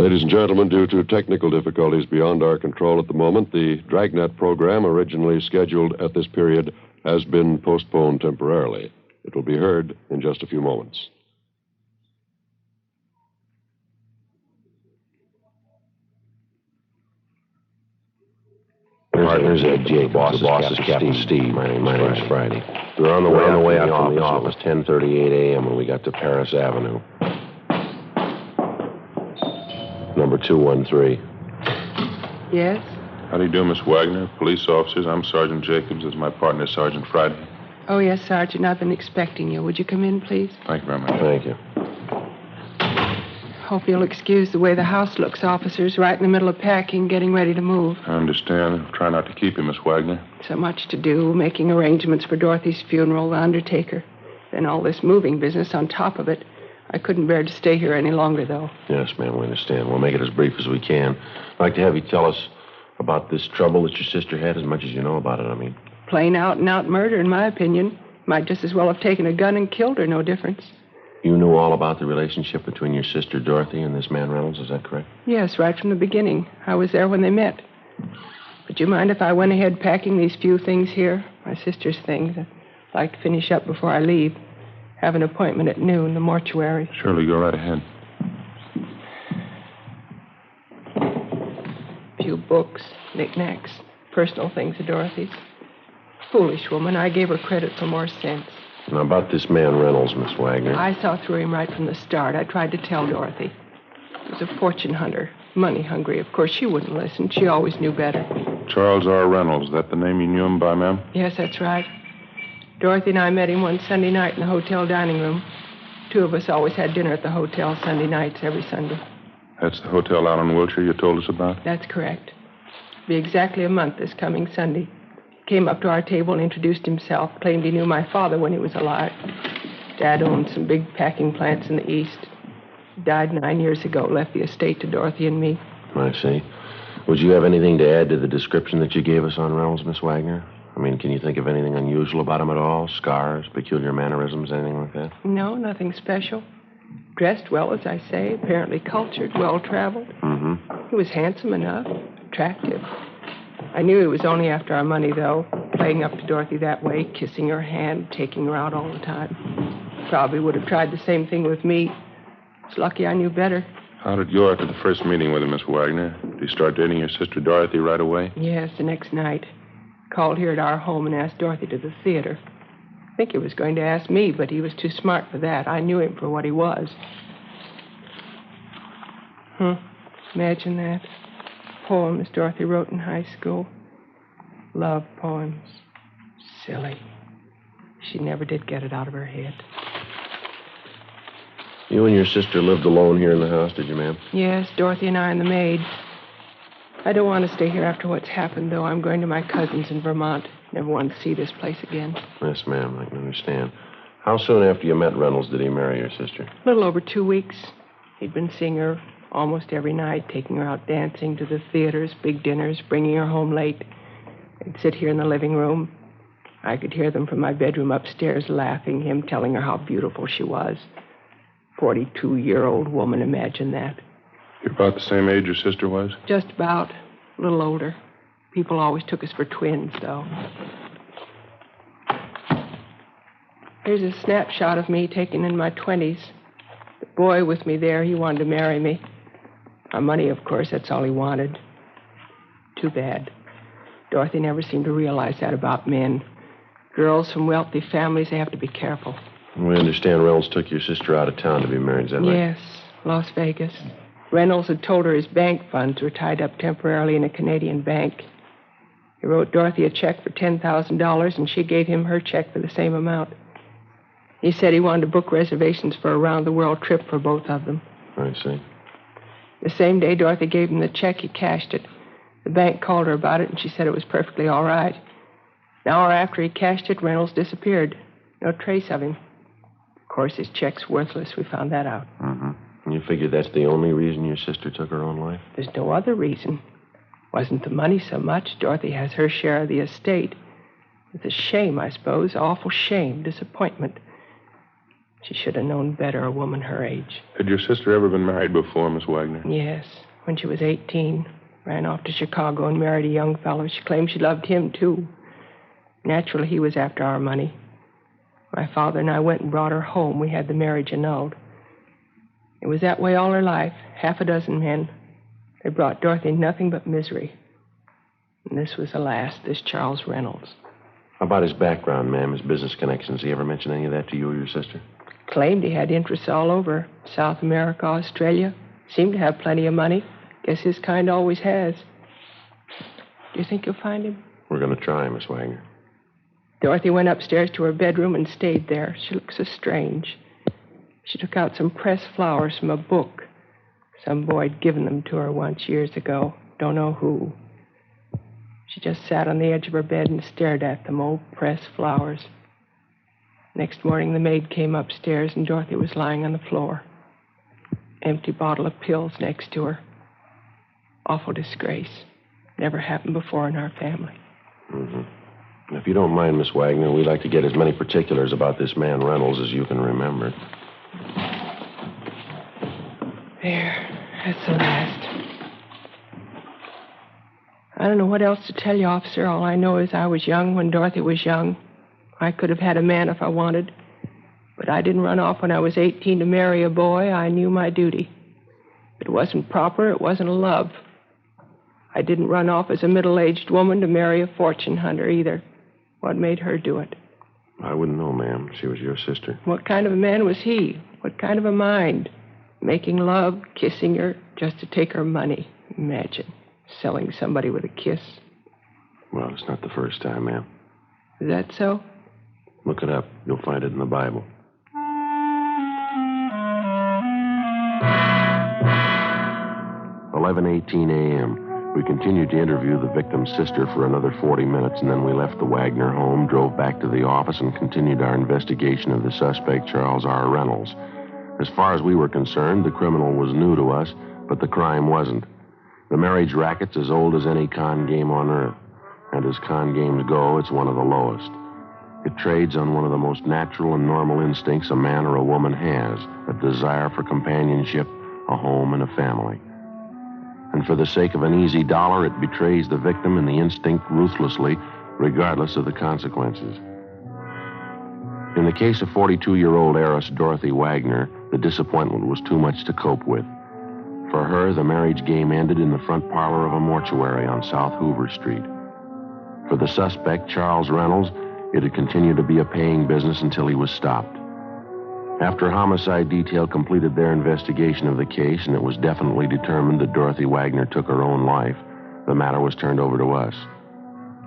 Ladies and gentlemen, due to technical difficulties beyond our control at the moment, the Dragnet program, originally scheduled at this period, has been postponed temporarily. It will be heard in just a few moments. Here's Jake. The boss is Captain Steve. My name's Friday. We were on the way out from the office. 10:38 a.m. when we got to Paris Avenue. Number 213. Yes? How do you do, Miss Wagner? Police officers. I'm Sergeant Jacobs. This is my partner, Sergeant Friday. Oh, yes, Sergeant. I've been expecting you. Would you come in, please? Thank you very much. Thank you. Hope you'll excuse the way the house looks, officers. Right in the middle of packing, getting ready to move. I understand. Try not to keep you, Miss Wagner. So much to do, making arrangements for Dorothy's funeral, the undertaker. Then all this moving business on top of it. I couldn't bear to stay here any longer, though. Yes, ma'am, we understand. We'll make it as brief as we can. I'd like to have you tell us about this trouble that your sister had, as much as you know about it, I mean. Plain out-and-out murder, in my opinion. Might just as well have taken a gun and killed her, no difference. You knew all about the relationship between your sister Dorothy and this man Reynolds, is that correct? Yes, right from the beginning. I was there when they met. Would you mind if I went ahead packing these few things here? My sister's things. I'd like to finish up before I leave. Have an appointment at noon, the mortuary. Surely, go right ahead. A few books, knickknacks, personal things of Dorothy's. Foolish woman. I gave her credit for more sense. Now, about this man Reynolds, Miss Wagner. I saw through him right from the start. I tried to tell Dorothy. He was a fortune hunter, money hungry. Of course, she wouldn't listen. She always knew better. Charles R. Reynolds. Is that the name you knew him by, ma'am? Yes, that's right. Dorothy and I met him one Sunday night in the hotel dining room. Two of us always had dinner at the hotel Sunday nights every Sunday. That's the hotel out on Wilshire you told us about? That's correct. It'll be exactly a month this coming Sunday. Came up to our table and introduced himself. Claimed he knew my father when he was alive. Dad owned some big packing plants in the East. He died 9 years ago. Left the estate to Dorothy and me. I see. Would you have anything to add to the description that you gave us on Reynolds, Miss Wagner? I mean, can you think of anything unusual about him at all? Scars, peculiar mannerisms, anything like that? No, nothing special. Dressed well, as I say. Apparently cultured, well-traveled. Mm-hmm. He was handsome enough. Attractive. I knew he was only after our money, though. Playing up to Dorothy that way, kissing her hand, taking her out all the time. Probably would have tried the same thing with me. It's lucky I knew better. How did it go after the first meeting with him, Miss Wagner? Did he start dating your sister Dorothy right away? Yes, the next night. Called here at our home and asked Dorothy to the theater. I think he was going to ask me, but he was too smart for that. I knew him for what he was. Imagine that. Poems Dorothy wrote in high school. Love poems. Silly. She never did get it out of her head. You and your sister lived alone here in the house, did you, ma'am? Yes, Dorothy and I and the maid. I don't want to stay here after what's happened, though. I'm going to my cousin's in Vermont. Never want to see this place again. Yes, ma'am, I can understand. How soon after you met Reynolds did he marry your sister? A little over 2 weeks. He'd been seeing her almost every night, taking her out dancing, to the theaters, big dinners, bringing her home late. They'd sit here in the living room. I could hear them from my bedroom upstairs laughing, him telling her how beautiful she was. 42-year-old woman, imagine that. You're about the same age your sister was? Just about. A little older. People always took us for twins, though. Here's a snapshot of me taken in my 20s. The boy with me there, he wanted to marry me. My money, of course, that's all he wanted. Too bad. Dorothy never seemed to realize that about men. Girls from wealthy families, they have to be careful. We understand Reynolds took your sister out of town to be married, is that right? Yes, Las Vegas. Reynolds had told her his bank funds were tied up temporarily in a Canadian bank. He wrote Dorothy a check for $10,000, and she gave him her check for the same amount. He said he wanted to book reservations for a round-the-world trip for both of them. I see. The same day Dorothy gave him the check, he cashed it. The bank called her about it, and she said it was perfectly all right. An hour after he cashed it, Reynolds disappeared. No trace of him. Of course, his check's worthless. We found that out. Mm-hmm. And you figure that's the only reason your sister took her own life? There's no other reason. Wasn't the money so much. Dorothy has her share of the estate. It's a shame, I suppose. Awful shame. Disappointment. She should have known better, a woman her age. Had your sister ever been married before, Miss Wagner? Yes, when she was 18. Ran off to Chicago and married a young fellow. She claimed she loved him, too. Naturally, he was after our money. My father and I went and brought her home. We had the marriage annulled. It was that way all her life. 6 men. They brought Dorothy nothing but misery. And this was the last, this Charles Reynolds. How about his background, ma'am, his business connections? He ever mention any of that to you or your sister? Claimed he had interests all over. South America, Australia. Seemed to have plenty of money. Guess his kind always has. Do you think you'll find him? We're going to try, Miss Wagner. Dorothy went upstairs to her bedroom and stayed there. She looked so strange. She took out some pressed flowers from a book. Some boy had given them to her once, years ago. Don't know who. She just sat on the edge of her bed and stared at them, old pressed flowers. Next morning, the maid came upstairs, and Dorothy was lying on the floor. Empty bottle of pills next to her. Awful disgrace. Never happened before in our family. Mm-hmm. If you don't mind, Miss Wagner, we'd like to get as many particulars about this man Reynolds as you can remember. There. That's the last. I don't know what else to tell you, officer. All I know is I was young when Dorothy was young. I could have had a man if I wanted. But I didn't run off when I was 18 to marry a boy. I knew my duty. It wasn't proper. It wasn't a love. I didn't run off as a middle-aged woman to marry a fortune hunter either. What made her do it? I wouldn't know, ma'am. She was your sister. What kind of a man was he? What kind of a mind? Making love, kissing her, just to take her money. Imagine. Selling somebody with a kiss. Well, it's not the first time, ma'am. Is that so? Look it up. You'll find it in the Bible. 11:18 a.m. We continued to interview the victim's sister for another 40 minutes, and then we left the Wagner home, drove back to the office, and continued our investigation of the suspect, Charles R. Reynolds. As far as we were concerned, the criminal was new to us, but the crime wasn't. The marriage racket's as old as any con game on earth, and as con games go, it's one of the lowest. It trades on one of the most natural and normal instincts a man or a woman has, a desire for companionship, a home, and a family. And for the sake of an easy dollar, it betrays the victim and the instinct ruthlessly, regardless of the consequences. In the case of 42-year-old heiress Dorothy Wagner, the disappointment was too much to cope with. For her, the marriage game ended in the front parlor of a mortuary on South Hoover Street. For the suspect, Charles Reynolds, it had continued to be a paying business until he was stopped. After homicide detail completed their investigation of the case and it was definitely determined that Dorothy Wagner took her own life, the matter was turned over to us.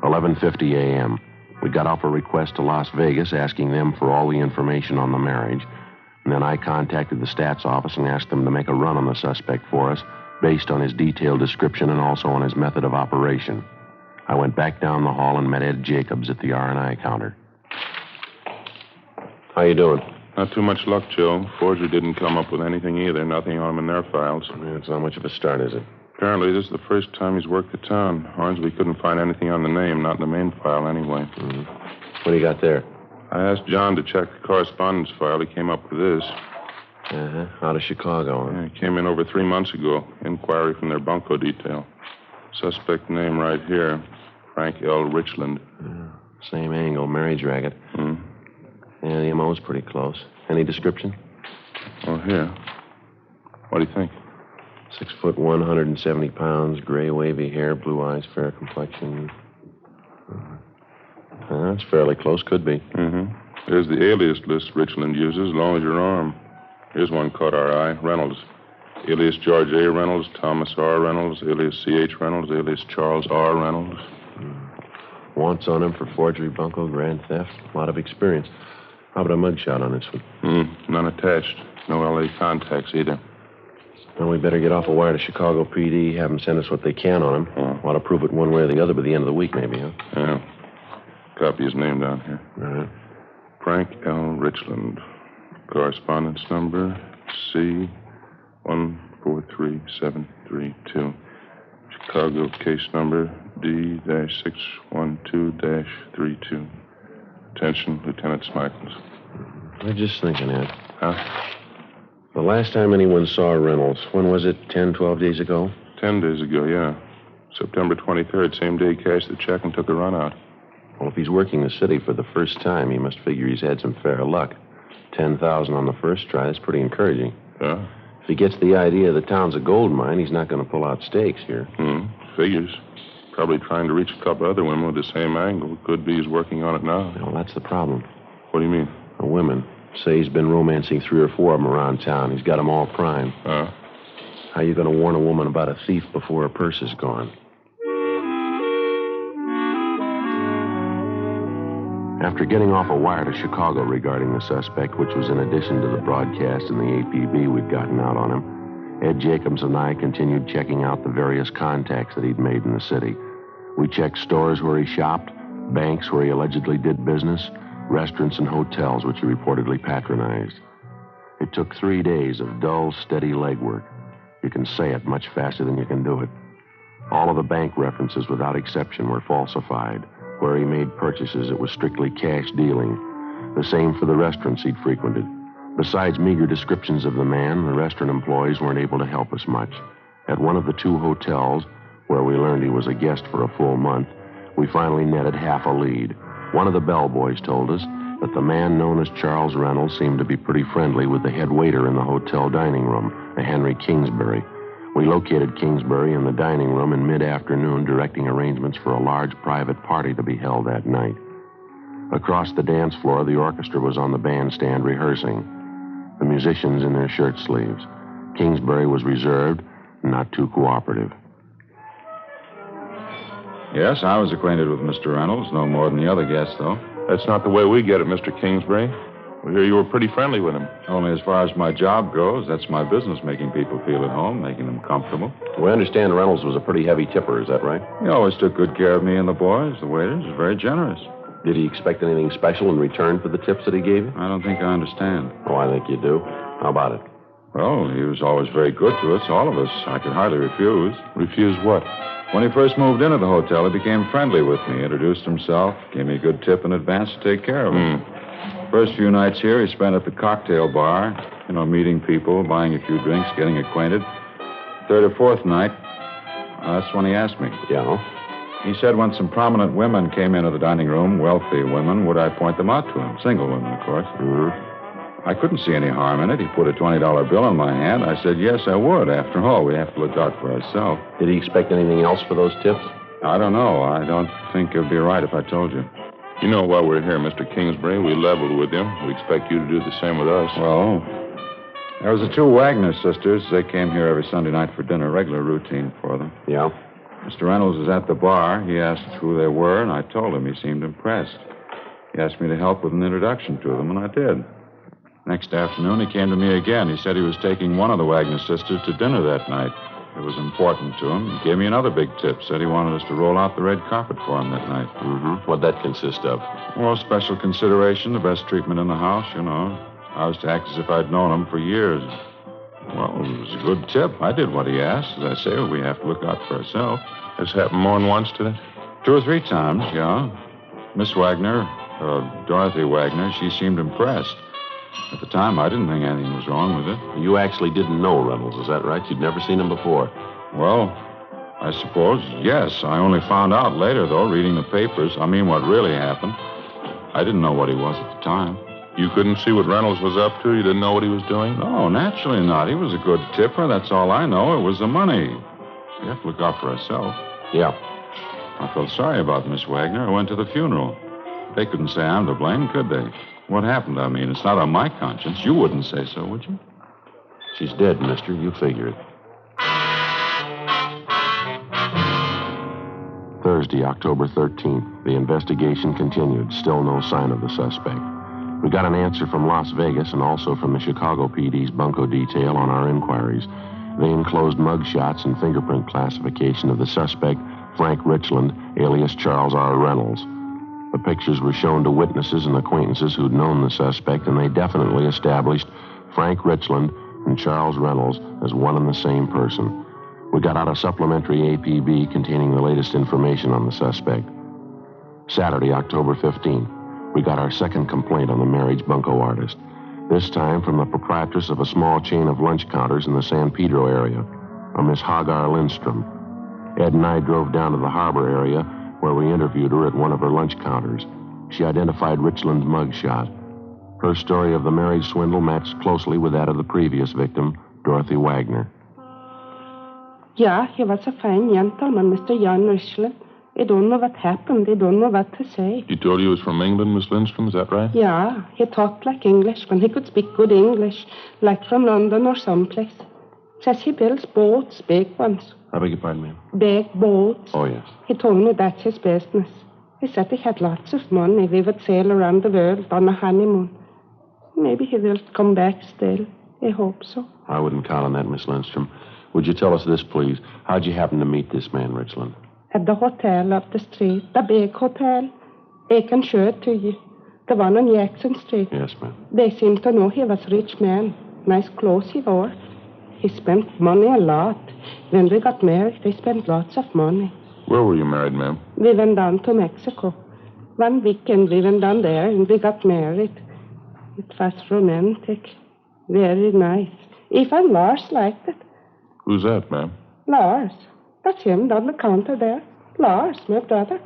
11:50 a.m. We got off a request to Las Vegas asking them for all the information on the marriage, and then I contacted the stats office and asked them to make a run on the suspect for us based on his detailed description and also on his method of operation. I went back down the hall and met Ed Jacobs at the R&I counter. How you doing? Not too much luck, Joe. Forger didn't come up with anything either. Nothing on him in their files. It's not much of a start, is it? Apparently, this is the first time he's worked the town. Hornsby couldn't find anything on the name, not in the main file anyway. Mm-hmm. What do you got there? I asked John to check the correspondence file. He came up with this. Uh-huh. Out of Chicago, huh? Yeah, it came in over 3 months ago. Inquiry from their bunco detail. Suspect name right here, Frank L. Richland. Same angle, marriage racket. Yeah, the MO's pretty close. Any description? Oh, here. What do you think? 6'1", 170 pounds, gray wavy hair, blue eyes, fair complexion. That's fairly close, could be. Here's the alias list Richland uses, as long as your arm. Here's one caught our eye. Reynolds. Alias George A. Reynolds, Thomas R. Reynolds, alias C.H. Reynolds, alias Charles R. Reynolds. Wants on him for forgery, bunco, grand theft. A lot of experience. How about a mugshot on this one? None attached. No L.A. contacts either. Well, we better get off a wire to Chicago PD, have them send us what they can on him. Ought to prove it one way or the other by the end of the week, maybe, huh? Yeah. Copy his name down here. All right. Frank L. Richland. Correspondence number C143732. Chicago case number D-612-32. Attention, Lieutenant Smichaels. I'm just thinking, Ed. Huh? The last time anyone saw Reynolds, when was it? 10, 12 days ago? 10 days ago, yeah. September 23rd, same day he cashed the check and took a run out. Well, if he's working the city for the first time, he must figure he's had some fair luck. 10,000 on the first try, that's pretty encouraging. Yeah? If he gets the idea the town's a gold mine, he's not going to pull out stakes here. Figures. Probably trying to reach a couple other women with the same angle. Could be he's working on it now. Well, that's the problem. What do you mean? The women. Say he's been romancing 3 or 4 of them around town. He's got them all primed. Huh? How you going to warn a woman about a thief before her purse is gone? After getting off a wire to Chicago regarding the suspect, which was in addition to the broadcast and the APB we'd gotten out on him, Ed Jacobs and I continued checking out the various contacts that he'd made in the city. We checked stores where he shopped, banks where he allegedly did business, restaurants and hotels which he reportedly patronized. It took 3 days of dull, steady legwork. You can say it much faster than you can do it. All of the bank references, without exception, were falsified. Where he made purchases, it was strictly cash dealing. The same for the restaurants he'd frequented. Besides meager descriptions of the man, the restaurant employees weren't able to help us much. At one of the 2 hotels, where we learned he was a guest for a full month, we finally netted half a lead. One of the bellboys told us that the man known as Charles Reynolds seemed to be pretty friendly with the head waiter in the hotel dining room, a Henry Kingsbury. We located Kingsbury in the dining room in mid-afternoon, directing arrangements for a large private party to be held that night. Across the dance floor, the orchestra was on the bandstand rehearsing, the musicians in their shirt sleeves. Kingsbury was reserved and not too cooperative. Yes, I was acquainted with Mr. Reynolds, no more than the other guests, though. That's not the way we get it, Mr. Kingsbury. We hear you were pretty friendly with him. Only as far as my job goes. That's my business, making people feel at home, making them comfortable. We understand Reynolds was a pretty heavy tipper, is that right? He always took good care of me and the boys. The waiters was very generous. Did he expect anything special in return for the tips that he gave you? I don't think I understand. Oh, I think you do. How about it? Well, he was always very good to us, all of us. I could hardly refuse. Refuse what? When he first moved into the hotel, he became friendly with me, introduced himself, gave me a good tip in advance to take care of him. First few nights here, he spent at the cocktail bar, meeting people, buying a few drinks, getting acquainted. Third or fourth night, that's when he asked me. Yeah? He said when some prominent women came into the dining room, wealthy women, would I point them out to him? Single women, of course. I couldn't see any harm in it. He put a $20 bill in my hand. I said, yes, I would. After all, we have to look out for ourselves. Did he expect anything else for those tips? I don't know. I don't think it would be right if I told you. You know, while we're here, Mr. Kingsbury, we leveled with him. We expect you to do the same with us. Well, there was the 2 Wagner sisters. They came here every Sunday night for dinner, regular routine for them. Yeah? Mr. Reynolds was at the bar. He asked who they were, and I told him. He seemed impressed. He asked me to help with an introduction to them, and I did. Next afternoon, he came to me again. He said he was taking one of the Wagner sisters to dinner that night. It was important to him. He gave me another big tip, said he wanted us to roll out the red carpet for him that night. What'd that consist of? Well, special consideration, the best treatment in the house, I was to act as if I'd known him for years. Well, it was a good tip. I did what he asked. As I say, we have to look out for ourselves. This happened more than once, did it? 2 or 3 times, yeah. Miss Wagner, Dorothy Wagner, she seemed impressed. At the time, I didn't think anything was wrong with it. You actually didn't know Reynolds, is that right? You'd never seen him before. Well, I suppose, yes. I only found out later, though, reading the papers. I mean, what really happened. I didn't know what he was at the time. You couldn't see what Reynolds was up to? You didn't know what he was doing? No, naturally not. He was a good tipper. That's all I know. It was the money. We have to look out for ourselves. Yeah. I felt sorry about Miss Wagner. I went to the funeral. They couldn't say I'm to blame, could they? What happened? I mean, it's not on my conscience. You wouldn't say so, would you? She's dead, mister. You figure it. Thursday, October 13th. The investigation continued. Still no sign of the suspect. We got an answer from Las Vegas and also from the Chicago PD's bunco detail on our inquiries. They enclosed mugshots and fingerprint classification of the suspect, Frank Richland, alias Charles R. Reynolds. The pictures were shown to witnesses and acquaintances who'd known the suspect, and they definitely established Frank Richland and Charles Reynolds as one and the same person. We got out a supplementary APB containing the latest information on the suspect. Saturday, October 15th, we got our second complaint on the marriage bunco artist. This time from the proprietress of a small chain of lunch counters in the San Pedro area, a Miss Hagar Lindstrom. Ed and I drove down to the harbor area where we interviewed her at one of her lunch counters. She identified Richland's mugshot. Her story of the marriage swindle matched closely with that of the previous victim, Dorothy Wagner. Yeah, he was a fine gentleman, Mr. Jan Richland. I don't know what happened. I don't know what to say. He told you he was from England, Miss Lindstrom, is that right? Yeah, he talked like Englishman. He could speak good English, like from London or someplace. Says he builds boats, big ones. I beg your pardon, ma'am? Big boats. Oh, yes. He told me that's his business. He said he had lots of money. We would sail around the world on a honeymoon. Maybe he will come back still. I hope so. I wouldn't count on that, Miss Lindstrom. Would you tell us this, please? How'd you happen to meet this man, Richland? At the hotel up the street, the big hotel. I can show it to you. The one on Jackson Street. Yes, ma'am. They seemed to know he was a rich man. Nice clothes he wore. He spent money a lot. When we got married, we spent lots of money. Where were you married, ma'am? We went down to Mexico. One weekend we went down there and we got married. It was romantic. Very nice. Even Lars liked it. Who's that, ma'am? Lars. That's him down the counter there. Lars, my brother.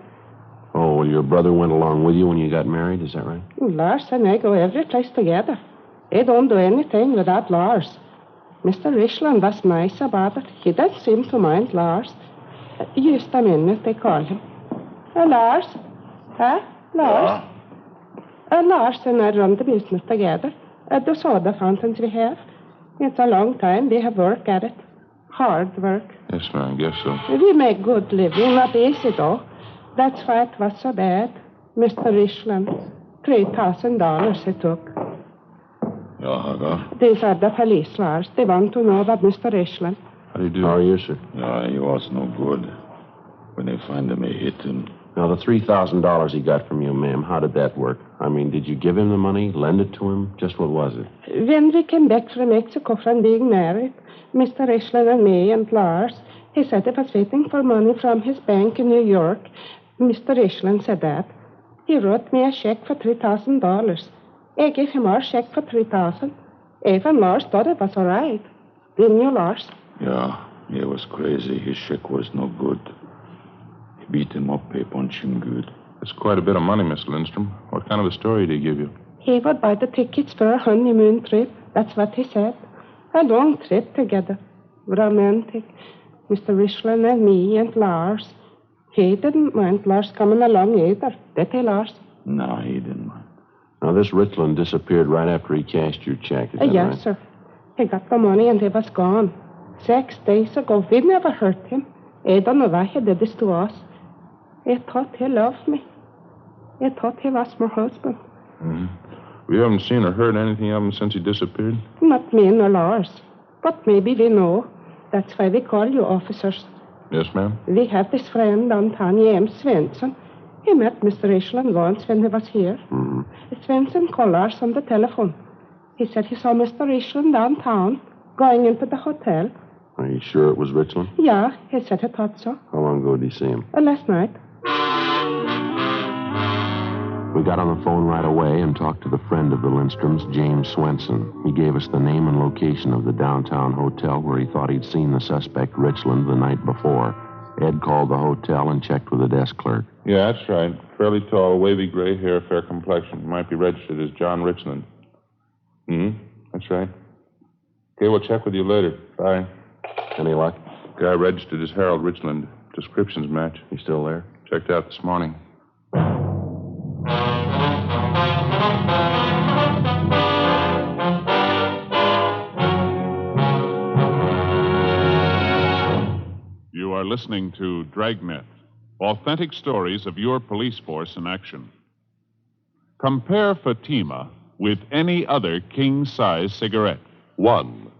Oh, well, your brother went along with you when you got married, is that right? Lars and I go every place together. I don't do anything without Lars. Mr. Richland was nice about it. He didn't seem to mind Lars. Just a minute, they call him. Lars? Huh? Lars? Lars and I run the business together. The soda fountains we have. It's a long time. We have work at it. Hard work. Yes, ma'am, I guess so. We make good living. Not easy, though. That's why it was so bad. Mr. Richland. $3,000 he took. Ja, Hagar. These are the police, Lars. They want to know about Mr. Richland. How do you do? How are you, sir? Yeah, he was no good. When they find him, they hit him. Now, the $3,000 he got from you, ma'am, how did that work? I mean, did you give him the money, lend it to him? Just what was it? When we came back from Mexico from being married, Mr. Richland and me and Lars, he said he was waiting for money from his bank in New York. Mr. Richland said that. He wrote me a check for $3,000. I gave him our check for $3,000. Even Lars thought it was all right. Didn't you, Lars? Yeah, he was crazy. His check was no good. He beat him up, he punched him good. That's quite a bit of money, Miss Lindstrom. What kind of a story did he give you? He would buy the tickets for a honeymoon trip. That's what he said. A long trip together. Romantic. Mr. Richland and me and Lars. He didn't mind Lars coming along either. Did he, Lars? No, he didn't mind. Now, this Richland disappeared right after he cashed your check, is that Yes, right? sir. He got the money and he was gone. 6 days ago. We never hurt him. I don't know why he did this to us. I thought he loved me. I thought he was my husband. Mm-hmm. We haven't seen or heard anything of him since he disappeared? Not me nor Lars. But maybe we know. That's why we call you officers. Yes, ma'am? We have this friend downtown, James Svensson. He met Mr. Richland once when he was here. Mm-hmm. Svensson called Lars on the telephone. He said he saw Mr. Richland downtown, going into the hotel. Are you sure it was Richland? Yeah, he said he thought so. How long ago did he see him? Last night. We got on the phone right away and talked to the friend of the Lindstroms, James Swenson. He gave us the name and location of the downtown hotel where he thought he'd seen the suspect, Richland, the night before. Ed called the hotel and checked with the desk clerk. Yeah, that's right. Fairly tall, wavy gray hair, fair complexion. Might be registered as John Richland. That's right. Okay, we'll check with you later. Bye. Any luck? Guy registered as Harold Richland. Descriptions match. He's still there? Checked out this morning. You are listening to Dragnet, authentic stories of your police force in action. Compare Fatima with any other king-size cigarette. 1.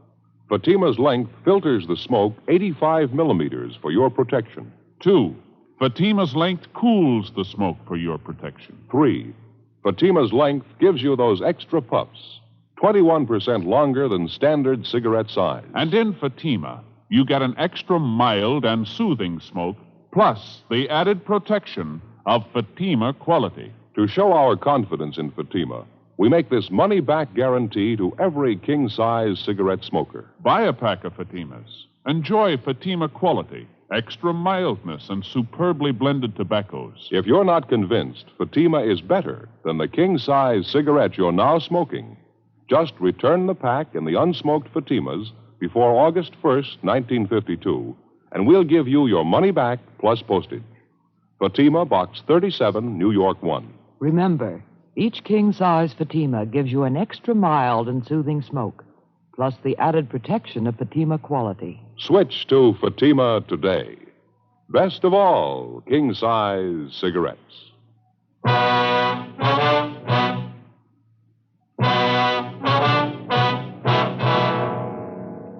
Fatima's length filters the smoke 85 millimeters for your protection. 2. Fatima's length cools the smoke for your protection. 3. Fatima's length gives you those extra puffs, 21% longer than standard cigarette size. And in Fatima, you get an extra mild and soothing smoke, plus the added protection of Fatima quality. To show our confidence in Fatima, We make this money-back guarantee to every king-size cigarette smoker. Buy a pack of Fatimas. Enjoy Fatima quality, extra mildness, and superbly blended tobaccos. If you're not convinced Fatima is better than the king-size cigarette you're now smoking, just return the pack in the unsmoked Fatimas before August 1st, 1952, and we'll give you your money back plus postage. Fatima, Box 37, New York 1. Remember, each king-size Fatima gives you an extra mild and soothing smoke, plus the added protection of Fatima quality. Switch to Fatima today. Best of all, king-size cigarettes.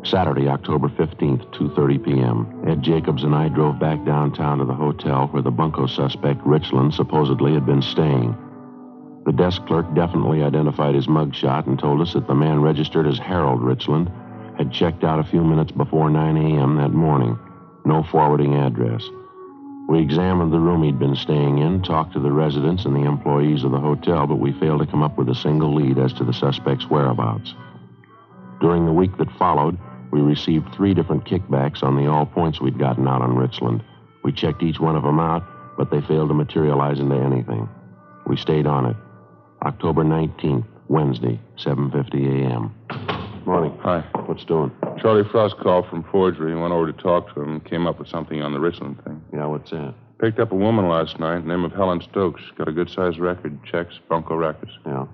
Saturday, October 15th, 2:30 p.m. Ed Jacobs and I drove back downtown to the hotel where the bunco suspect, Richland, supposedly had been staying. The desk clerk definitely identified his mugshot and told us that the man registered as Harold Richland had checked out a few minutes before 9 a.m. that morning. No forwarding address. We examined the room he'd been staying in, talked to the residents and the employees of the hotel, but we failed to come up with a single lead as to the suspect's whereabouts. During the week that followed, we received 3 different kickbacks on the all points we'd gotten out on Richland. We checked each one of them out, but they failed to materialize into anything. We stayed on it. October 19th, Wednesday, 7:50 a.m. Morning. Hi. What's doing? Charlie Frost called from forgery and went over to talk to him and came up with something on the Richland thing. Yeah, what's that? Picked up a woman last night, name of Helen Stokes. Got a good-sized record, checks, bunco rackets. Yeah.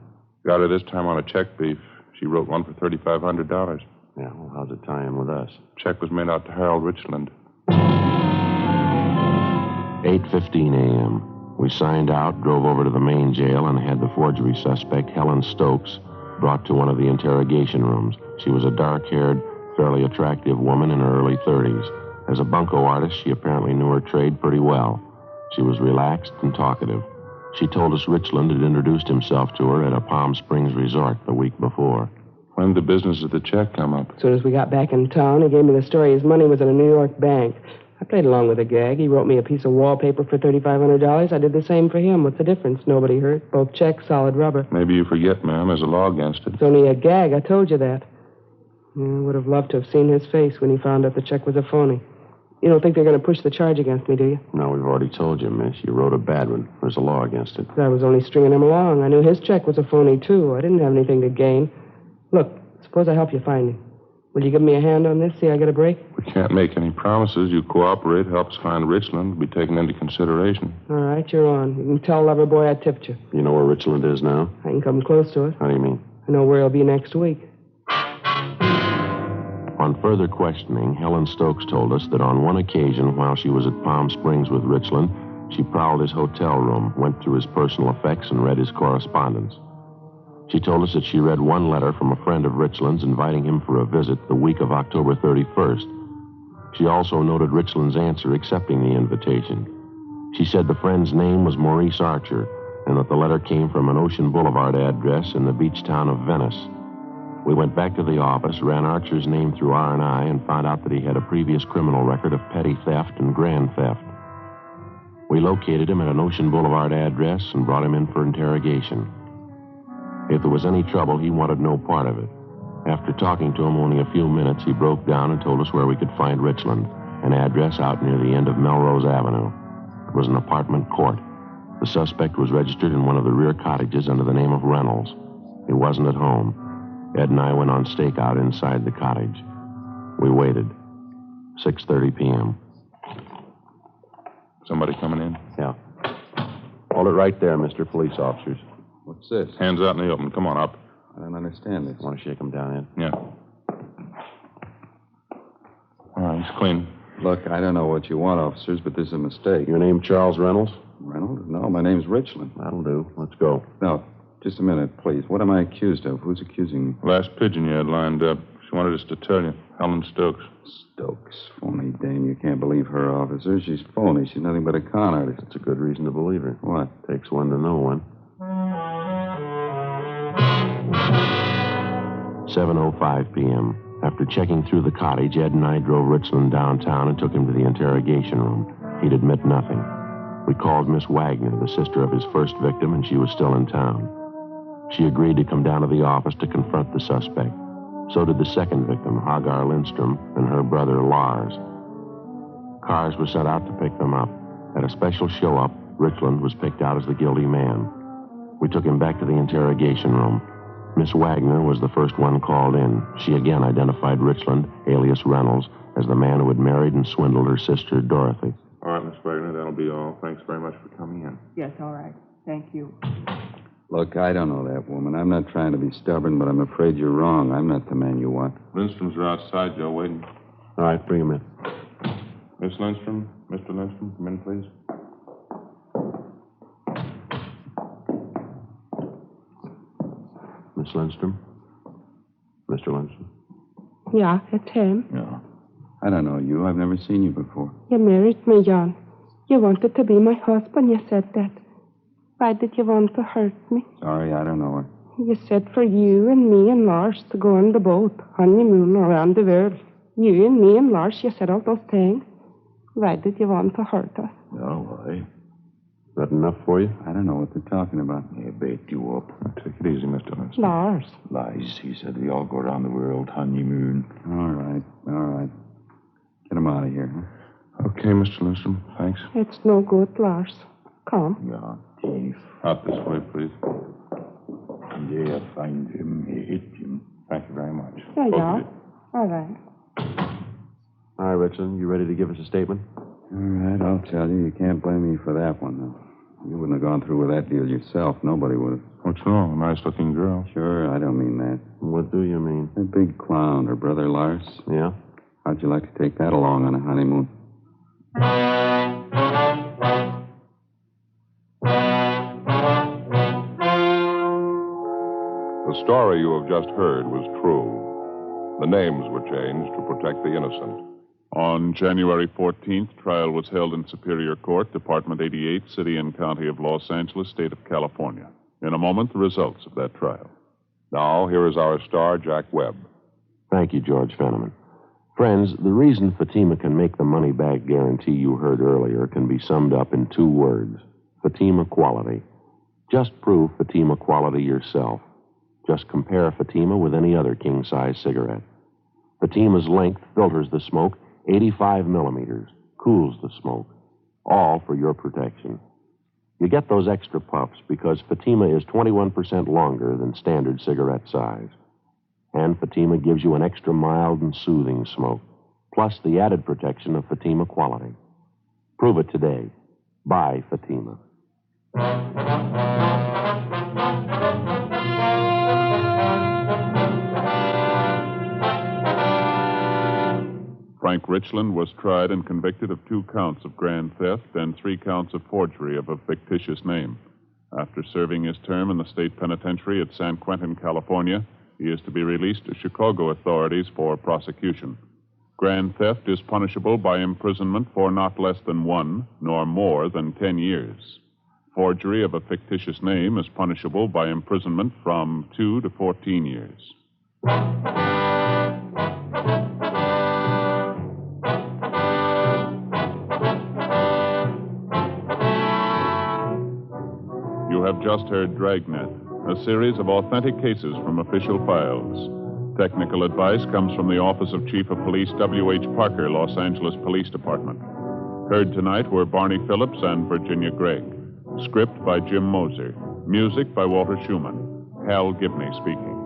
Got her this time on a check beef. She wrote one for $3,500. Yeah, well, how's it tie in with us? Check was made out to Harold Richland. 8:15 a.m. We signed out, drove over to the main jail, and had the forgery suspect, Helen Stokes, brought to one of the interrogation rooms. She was a dark-haired, fairly attractive woman in her early 30s. As a bunco artist, she apparently knew her trade pretty well. She was relaxed and talkative. She told us Richland had introduced himself to her at a Palm Springs resort the week before. When did the business of the check come up? As soon as we got back in town, he gave me the story his money was in a New York bank. I played along with the gag. He wrote me a piece of wallpaper for $3,500. I did the same for him. What's the difference? Nobody hurt. Both checks, solid rubber. Maybe you forget, ma'am. There's a law against it. It's only a gag. I told you that. I would have loved to have seen his face when he found out the check was a phony. You don't think they're going to push the charge against me, do you? No, we've already told you, miss. You wrote a bad one. There's a law against it. I was only stringing him along. I knew his check was a phony, too. I didn't have anything to gain. Look, suppose I help you find him. Will you give me a hand on this? See I get a break? We can't make any promises. You cooperate, help us find Richland, be taken into consideration. All right, you're on. You can tell Loverboy I tipped you. You know where Richland is now? I can come close to it. How do you mean? I know where he'll be next week. On further questioning, Helen Stokes told us that on one occasion while she was at Palm Springs with Richland, she prowled his hotel room, went through his personal effects, and read his correspondence. She told us that she read one letter from a friend of Richland's inviting him for a visit the week of October 31st. She also noted Richland's answer accepting the invitation. She said the friend's name was Maurice Archer and that the letter came from an Ocean Boulevard address in the beach town of Venice. We went back to the office, ran Archer's name through R&I, and found out that he had a previous criminal record of petty theft and grand theft. We located him at an Ocean Boulevard address and brought him in for interrogation. If there was any trouble, he wanted no part of it. After talking to him only a few minutes, he broke down and told us where we could find Richland, an address out near the end of Melrose Avenue. It was an apartment court. The suspect was registered in one of the rear cottages under the name of Reynolds. He wasn't at home. Ed and I went on stakeout inside the cottage. We waited. 6:30 p.m. Somebody coming in? Yeah. Hold it right there, Mr. Police Officers. What's this? Hands out in the open. Come on up. I don't understand this. Want to shake him down, Ed? Yeah. All right, he's clean. Look, I don't know what you want, officers, but this is a mistake. Your name Charles Reynolds? Reynolds? No, my name's Richland. That'll do. Let's go. No, just a minute, please. What am I accused of? Who's accusing me? Last pigeon you had lined up. She wanted us to tell you. Helen Stokes. Stokes. Phony dame. You can't believe her, officer. She's phony. She's nothing but a con artist. It's a good reason to believe her. What? Takes one to know one. 7:05 p.m. After checking through the cottage, Ed and I drove Richland downtown and took him to the interrogation room. He'd admit nothing. We called Miss Wagner, the sister of his first victim, and she was still in town. She agreed to come down to the office to confront the suspect. So did the second victim, Hagar Lindstrom, and her brother, Lars. Cars were sent out to pick them up. At a special show-up, Richland was picked out as the guilty man. We took him back to the interrogation room. Miss Wagner was the first one called in. She again identified Richland, alias Reynolds, as the man who had married and swindled her sister, Dorothy. All right, Miss Wagner, that'll be all. Thanks very much for coming in. Yes, all right. Thank you. Look, I don't know that woman. I'm not trying to be stubborn, but I'm afraid you're wrong. I'm not the man you want. Lindstrom's are outside, Joe, waiting. All right, bring him in. Miss Lindstrom, Mr. Lindstrom, come in, please. Miss Lindstrom? Mr. Lindstrom? Yeah, it's him. Yeah. I don't know you. I've never seen you before. You married me, Jan. You wanted to be my husband, you said that. Why did you want to hurt me? Sorry, I don't know her. You said for you and me and Lars to go on the boat, honeymoon around the world. You and me and Lars, you said all those things. Why did you want to hurt us? No, why? Is that enough for you? I don't know what they're talking about. He bait you up. Take it easy, Mr. Lindstrom. Lars. Lies. He said we all go around the world honeymoon. All right. Get him out of here, huh? Okay, Mr. Lindstrom, thanks. It's no good, Lars. Come. Yeah, thief. Out this way, please. There, find him. Hit him. Thank you very much. Yeah, Both yeah. of you. All right. All right, Richland, you ready to give us a statement? All right, I'll tell you. You can't blame me for that one, though. You wouldn't have gone through with that deal yourself. Nobody would have. What's wrong? Nice-looking girl. Sure, I don't mean that. What do you mean? That big clown, her brother Lars. Yeah? How'd you like to take that along on a honeymoon? The story you have just heard was true. The names were changed to protect the innocent. On January 14th, trial was held in Superior Court, Department 88, City and County of Los Angeles, State of California. In a moment, the results of that trial. Now, here is our star, Jack Webb. Thank you, George Fenneman. Friends, the reason Fatima can make the money-back guarantee you heard earlier can be summed up in 2 words. Fatima quality. Just prove Fatima quality yourself. Just compare Fatima with any other king-size cigarette. Fatima's length filters the smoke 85 millimeters, cools the smoke, all for your protection. You get those extra puffs because Fatima is 21% longer than standard cigarette size. And Fatima gives you an extra mild and soothing smoke, plus the added protection of Fatima quality. Prove it today. Buy Fatima. Frank Richland was tried and convicted of 2 counts of grand theft and 3 counts of forgery of a fictitious name. After serving his term in the state penitentiary at San Quentin, California, he is to be released to Chicago authorities for prosecution. Grand theft is punishable by imprisonment for not less than 1 nor more than 10 years. Forgery of a fictitious name is punishable by imprisonment from 2 to 14 years. You have just heard Dragnet, a series of authentic cases from official files. Technical advice comes from the Office of Chief of Police W.H. Parker, Los Angeles Police Department. Heard tonight were Barney Phillips and Virginia Gregg. Script by Jim Moser. Music by Walter Schumann. Hal Gibney speaking.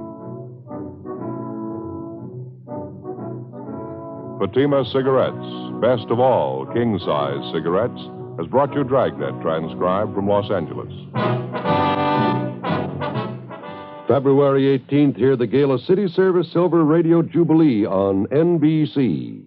Fatima Cigarettes, best of all king-size cigarettes, has brought you Dragnet, transcribed from Los Angeles. February 18th, hear the Gala City Service Silver Radio Jubilee on NBC.